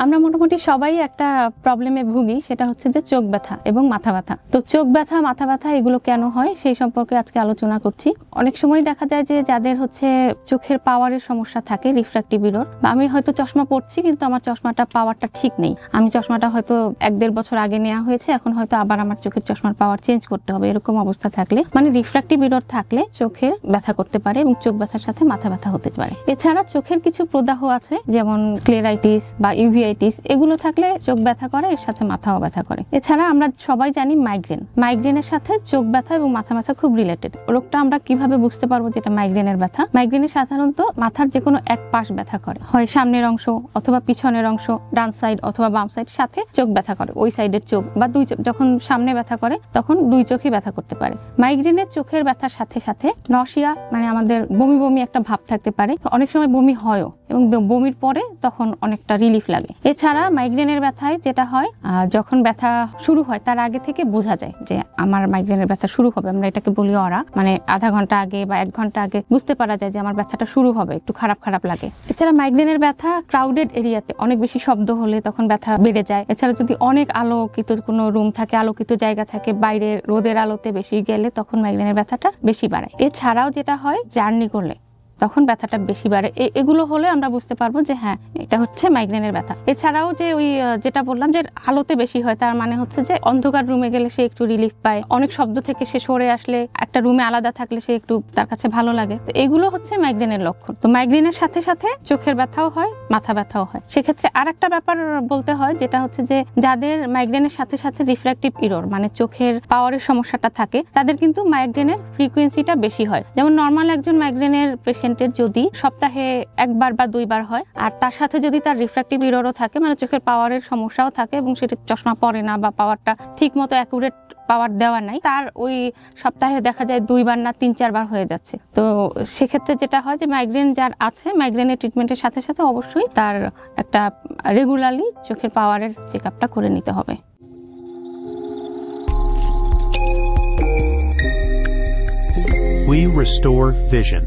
আমরা মোটামুটি সবাই একটা প্রবলেমে ভুগি, সেটা হচ্ছে যে চোখ ব্যথা এবং মাথা ব্যথা। তো চোখ ব্যথা, মাথা ব্যথা এগুলো কেন হয় সেই সম্পর্কে আজকে আলোচনা করছি। অনেক সময় দেখা যায় যে যাদের হচ্ছে চোখের পাওয়ারের সমস্যা থাকে, রিফ্র্যাক্টিভ এরর, বা আমি হয়তো চশমা পরছি কিন্তু আমার চশমাটা পাওয়ারটা ঠিক নেই, আমি চশমাটা হয়তো 1-1.5 বছর আগে নেওয়া হয়েছে, এখন হয়তো আবার আমার চোখের চশমার পাওয়ার চেঞ্জ করতে হবে, এরকম অবস্থা থাকলে মানে রিফ্র্যাক্টিভ এরর থাকলে চোখের ব্যথা করতে পারে এবং চোখ ব্যথার সাথে মাথা ব্যথা হতে পারে। এছাড়া চোখের কিছু প্রদাহ আছে, যেমন স্ক্লেরাইটিস বা ইউভিআইটিস, এগুলো থাকলে চোখ ব্যথা করে, এর সাথে মাথাও ব্যথা করে। এছাড়া আমরা সবাই জানি মাইগ্রেনের সাথে চোখ ব্যথা এবং মাথা ব্যথা খুব রিলেটেড। রোগটা আমরা কিভাবে বুঝতে পারবো যেটা মাইগ্রেনের ব্যথা? মাইগ্রেনের সাধারণত মাথার যে কোনো এক পাশ ব্যথা করে, হয় সামনের অংশ অথবা পিছনের অংশ, ডান সাইড অথবা বাম সাইড, সাথে চোখ ব্যথা করে, ওই সাইডের চোখ বা দুই চোখ। যখন সামনে ব্যথা করে তখন দুই চোখই ব্যথা করতে পারে। মাইগ্রেনের চোখের ব্যথার সাথে সাথে নসিয়া, মানে আমাদের বমি বমি একটা ভাব থাকতে পারে, অনেক সময় বমি হয়ও, এবং বমির পরে তখন অনেকটা রিলিফ লাগে। এছাড়া মাইগ্রেনের ব্যথায় যেটা হয়, যখন ব্যথা শুরু হয় তার আগে থেকে বোঝা যায় যে আমার মাইগ্রেনের ব্যথা শুরু হবে, আমরা এটাকে বলি অরা, মানে আধা ঘন্টা আগে বা 1 ঘন্টা আগে বুঝতে পারা যায় যে আমার ব্যথাটা শুরু হবে, একটু খারাপ খারাপ লাগে। এছাড়া মাইগ্রেনের ব্যথা ক্রাউডেড এরিয়াতে অনেক বেশি শব্দ হলে তখন ব্যথা বেড়ে যায়। এছাড়া যদি অনেক আলোকিত কোনো রুম থাকে, আলোকিত জায়গা থাকে, বাইরে রোদের আলোতে বেশি গেলে তখন মাইগ্রেনের ব্যথাটা বেশি বাড়ায়। এছাড়াও যেটা হয়, জার্নি করলে তখন ব্যথাটা বেশি বাড়ে। এগুলো হলে আমরা বুঝতে পারবো যে হ্যাঁ, এটা হচ্ছে মাইগ্রেনের ব্যথা। এছাড়াও যে ওই যেটা বললাম যে আলোতে বেশি হয়, তার মানে হচ্ছে যে অন্ধকার রুমে গেলে সে একটু রিলিফ পায়, অনেক শব্দ থেকে সে সরে আসলে, একটা রুমে আলাদা থাকলে সে একটু তার কাছে ভালো লাগে। তো এগুলো হচ্ছে মাইগ্রেনের লক্ষণ। তো মাইগ্রেনের সাথে সাথে চোখের ব্যথাও হয়, মাথা ব্যথাও হয়। সেক্ষেত্রে আর একটা ব্যাপার বলতে হয়, যেটা হচ্ছে যে যাদের মাইগ্রেনের সাথে সাথে রিফ্র্যাক্টিভ এরর, মানে চোখের পাওয়ারের সমস্যাটা থাকে, তাদের কিন্তু মাইগ্রেনের ফ্রিকোয়েন্সিটা বেশি হয়। যেমন নর্মাল একজন মাইগ্রেনের পেশেন্টের যদি সপ্তাহে 1 বার বা 2 বার হয়, আর তার সাথে যদি তার রিফ্র্যাক্টিভ এররও থাকে, মানে চোখের পাওয়ারের সমস্যাও থাকে এবং সেটা চশমা পরে না বা পাওয়ারটা ঠিক মতো অ্যাকুরেট পাওয়ার দেওয়া নাই, তার ওই সপ্তাহে দেখা যায় 2 বার না 3-4 বার হয়ে যাচ্ছে। তো সেক্ষেত্রে যেটা হয় যে মাইগ্রেন যার আছে, মাইগ্রেনের ট্রিটমেন্টের সাথে সাথে অবশ্যই তার একটা রেগুলারলি চোখের পাওয়ারের চেক আপটা করে নিতে হবে। We restore vision.